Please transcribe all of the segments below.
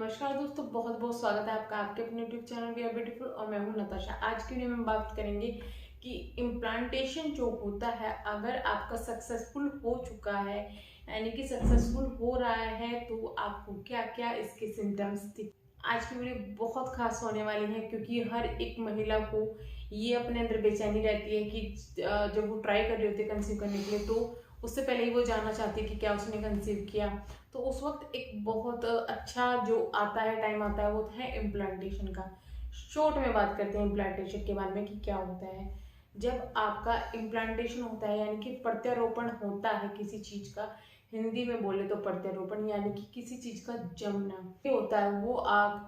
नमस्कार दोस्तों, बहुत बहुत स्वागत है आपका आपके अपने YouTube channel we are beautiful और मैं हूं नताशा। आज की वीडियो में बात करेंगे कि इम्प्लांटेशन जो होता है अगर आपका सक्सेसफुल हो चुका है यानी कि सक्सेसफुल हो रहा है तो आपको क्या क्या इसके सिम्टम्स दिख। आज की वीडियो बहुत खास होने वाली है क्योंकि हर एक महिला को ये अपने अंदर बेचैनी रहती है कि जब वो ट्राई कर रही होती है कंसीव करने के लिए तो उससे पहले ही वो जानना चाहती है कि क्या उसने कंसीव किया। तो उस वक्त एक बहुत अच्छा जो आता है टाइम आता है वो है इम्प्लांटेशन का। शॉर्ट में बात करते हैं इम्प्लांटेशन के बारे में कि क्या होता है। जब आपका इम्प्लांटेशन होता है यानी कि प्रत्यारोपण होता है किसी चीज का, हिंदी में बोले तो प्रत्यारोपण यानी कि किसी चीज का जमना ये होता है। वो आग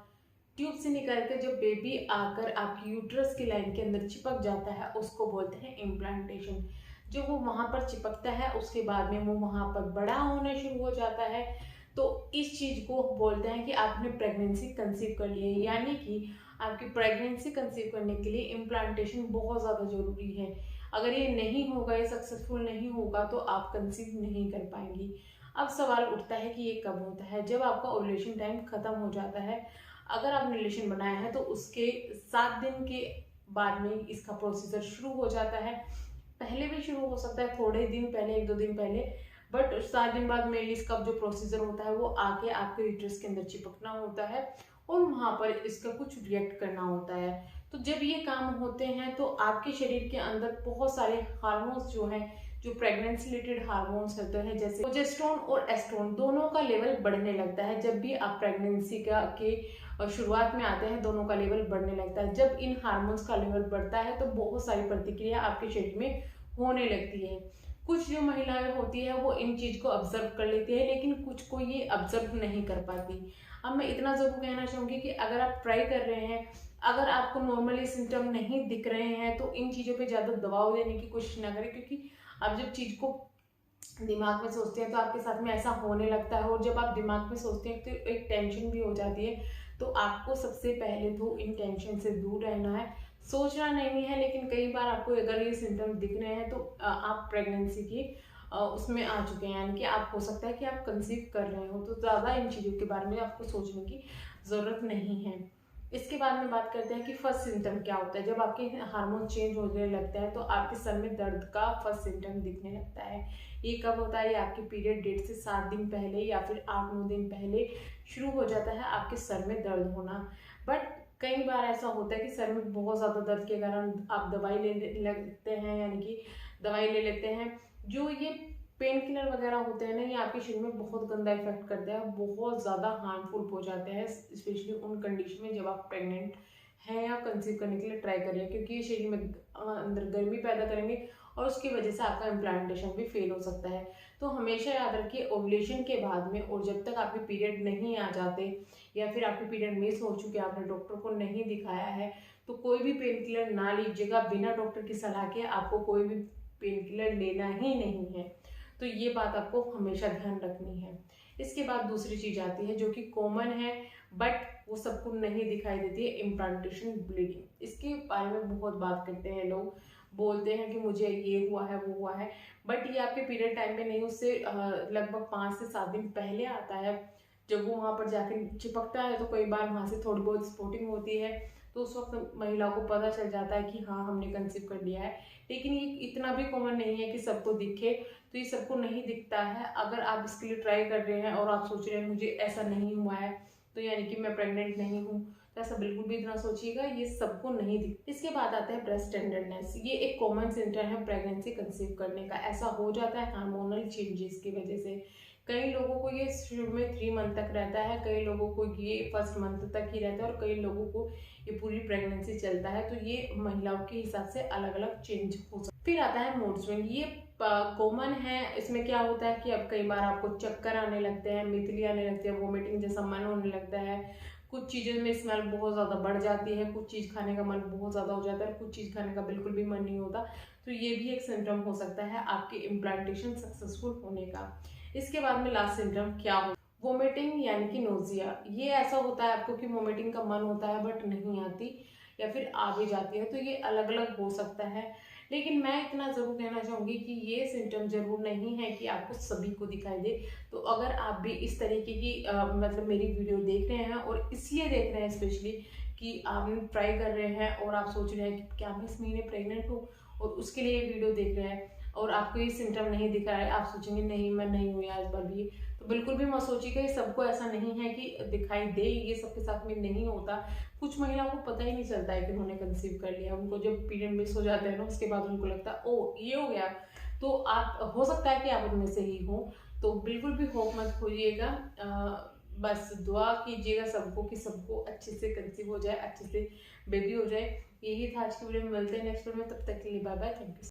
ट्यूब से निकल कर जब बेबी आकर आपकी यूट्रस की लाइन के अंदर चिपक जाता है उसको बोलते हैं इम्प्लांटेशन। जब वो वहां पर चिपकता है उसके बाद में वो वहां पर बड़ा होना शुरू हो जाता है तो इस चीज को बोलते हैं कि आपने प्रेगनेंसी कंसीव कर ली है। यानी कि आपकी प्रेगनेंसी कंसीव करने के लिए इम्प्लांटेशन बहुत ज़्यादा जरूरी है। अगर ये नहीं होगा, ये सक्सेसफुल नहीं होगा तो आप कंसीव नहीं कर पाएंगी। अब सवाल उठता है कि ये कब होता है? जब आपका ओव्यूलेशन टाइम खत्म हो जाता है। अगर आपने रिलेशन बनाया है तो उसके 7 दिन के बाद में इसका प्रोसीजर शुरू हो जाता है। पहले भी शुरू हो सकता है, थोड़े दिन पहले, 1-2 दिन पहले, बट 7 दिन बाद मेनली इसका जो प्रोसीजर होता है वो आके आपके यूट्रस के अंदर चिपकना होता है और वहां पर इसका कुछ रिएक्ट करना होता है। तो जब ये काम होते हैं तो आपके शरीर के अंदर बहुत सारे हार्मोन्स जो हैं, जो प्रेगनेंसी रिलेटेड हार्मोन्स होते हैं, जैसे प्रोजेस्टेरोन और एस्ट्रोन, दोनों का लेवल बढ़ने लगता है। जब भी आप प्रेगनेंसी का के शुरुआत में आते हैं दोनों का लेवल बढ़ने लगता है। जब इन हार्मोन्स का लेवल बढ़ता है तो बहुत सारी प्रतिक्रिया आपके शरीर में होने लगती है। कुछ जो महिलाएं होती है वो इन चीज को ऑब्जर्व कर लेती है लेकिन कुछ को ये ऑब्जर्व नहीं कर पाती। अब मैं इतना जरूर कहना चाहूंगी कि अगर आप ट्राई कर रहे हैं, अगर आपको नॉर्मली सिम्टम नहीं दिख रहे हैं तो इन चीजों पे ज्यादा दबाव देने की कोशिश ना करें, क्योंकि आप जब चीज को दिमाग में सोचते हैं तो आपके साथ में ऐसा होने लगता है और जब आप दिमाग में सोचते हैं तो एक टेंशन भी हो जाती है। तो आपको सबसे पहले तो इन टेंशन से दूर रहना है, सोचना नहीं है। लेकिन कई बार आपको अगर ये सिम्टम दिख रहे हैं तो आप प्रेगनेंसी की उसमें आ चुके हैं, यानी कि आप हो सकता है कि आप कंसीव कर रहे हो, तो ज़्यादा इन चीज़ों के बारे में आपको सोचने की ज़रूरत नहीं है। इसके बाद में बात करते हैं कि फर्स्ट सिम्टम क्या होता है। जब आपके हार्मोन चेंज होने लगता है तो आपके सर में दर्द का फर्स्ट सिम्टम दिखने लगता है। ये कब होता है? ये आपकी पीरियड डेट से 7 दिन पहले या फिर 8-9 दिन पहले शुरू हो जाता है आपके सर में दर्द होना। बट कई बार ऐसा होता है कि सर में बहुत ज़्यादा दर्द के कारण आप दवाई ले लगते हैं, यानी कि दवाई ले लेते हैं। जो ये पेन किलर वगैरह होते हैं ना, ये आपके शरीर में बहुत गंदा इफेक्ट करते हैं, बहुत ज़्यादा हार्मफुल हो जाते हैं, स्पेशली उन कंडीशन में जब आप प्रेग्नेंट हैं या कंसीव करने के लिए ट्राई करिए, क्योंकि ये शरीर में अंदर गर्मी पैदा करेंगे और उसकी वजह से आपका इम्प्लांटेशन भी फेल हो सकता है। तो हमेशा याद रखिए, ओवुलेशन के बाद में और जब तक आपके पीरियड नहीं आ जाते या फिर आपके पीरियड मिस हो चुके, आपने डॉक्टर को नहीं दिखाया है, तो कोई भी पेन किलर ना लीजिएगा। बिना डॉक्टर की सलाह के आपको कोई भी पेन किलर लेना ही नहीं है। तो ये बात आपको हमेशा ध्यान रखनी है। इसके बाद दूसरी चीज आती है जो कि कॉमन है बट वो सबको नहीं दिखाई देती है, इम्प्लांटेशन ब्लीडिंग। इसके बारे में बहुत बात करते हैं लोग, बोलते हैं कि मुझे ये हुआ है वो हुआ है, बट ये आपके पीरियड टाइम में नहीं, उससे लगभग 5 से 7 दिन पहले आता है। जब वो वहां पर जाकर चिपकता है तो कई बार वहां से थोड़ी बहुत स्पॉटिंग होती है, तो उस वक्त महिला को पता चल जाता है कि हाँ हमने कंसीव कर लिया है। लेकिन ये इतना भी कॉमन नहीं है कि सबको दिखे, तो ये सबको नहीं दिखता है। अगर आप इसके लिए ट्राई कर रहे हैं और आप सोच रहे हैं मुझे ऐसा नहीं हुआ है तो यानी कि मैं प्रेग्नेंट नहीं हूँ, तो ऐसा बिल्कुल भी इतना सोचिएगा, ये सबको नहीं दिखता। इसके बाद आता है ब्रेस्ट टेंडरनेस। ये एक कॉमन सिम्टम है प्रेगनेंसी कंसीव करने का। ऐसा हो जाता है हार्मोनल चेंजेस की वजह से। कई लोगों को ये शुरू में 3 मंथ तक रहता है, कई लोगों को ये फर्स्ट मंथ तक ही रहता है और कई लोगों को ये पूरी प्रेगनेंसी चलता है। तो ये महिलाओं के हिसाब से अलग अलग चेंज हो सकता है। फिर आता है मूड स्विंग। ये कॉमन है। इसमें क्या होता है कि अब कई बार आपको चक्कर आने लगते हैं, मितली आने लगती है, वोमिटिंग जैसा मन होने लगता है, कुछ चीज़ों में स्मेल बहुत ज़्यादा बढ़ जाती है, कुछ चीज़ खाने का मन बहुत ज़्यादा हो जाता है, कुछ चीज़ खाने का बिल्कुल भी मन नहीं होता। तो ये भी एक सिम्टम हो सकता है आपके इम्प्लांटेशन सक्सेसफुल होने का। इसके बाद में लास्ट सिम्टम क्या हो, वोमिटिंग यानी कि नोजिया। ये ऐसा होता है आपको कि वोमिटिंग का मन होता है बट नहीं आती या फिर आ भी जाती है, तो ये अलग अलग हो सकता है। लेकिन मैं इतना जरूर कहना चाहूंगी कि ये सिम्टम जरूर नहीं है कि आपको सभी को दिखाई दे। तो अगर आप भी इस तरीके की मतलब मेरी वीडियो देख रहे हैं और इसलिए देख रहे हैं स्पेशली कि आप ट्राई कर रहे हैं और आप सोच रहे हैं कि क्या मैं इस महीने प्रेग्नेंट हूँ, और उसके लिए ये वीडियो देख रहे हैं और आपको ये सिम्टम नहीं दिख रहा है, आप सोचेंगे नहीं मैं नहीं हूँ यार इस बार भी। तो बिल्कुल भी मत सोचिएगा, ये सबको ऐसा नहीं है कि दिखाई दे, ये सबके साथ में नहीं होता। कुछ महिलाओं को पता ही नहीं चलता है कि उन्होंने कंसीव कर लिया, उनको जब पीरियड मिस हो जाता है ना उसके बाद उनको लगता है ओ ये हो गया। तो आप हो सकता है कि आप उनमें से ही हो, तो बिल्कुल भी होप मत खोइएगा। बस दुआ कीजिएगा सबको कि सबको अच्छे से कंसीव हो जाए, अच्छे से बेबी हो जाए। यही था आज की वीडियो में, मिलते हैं नेक्स्ट वीडियो में, तब तक के लिए बाय बाय, थैंक यू।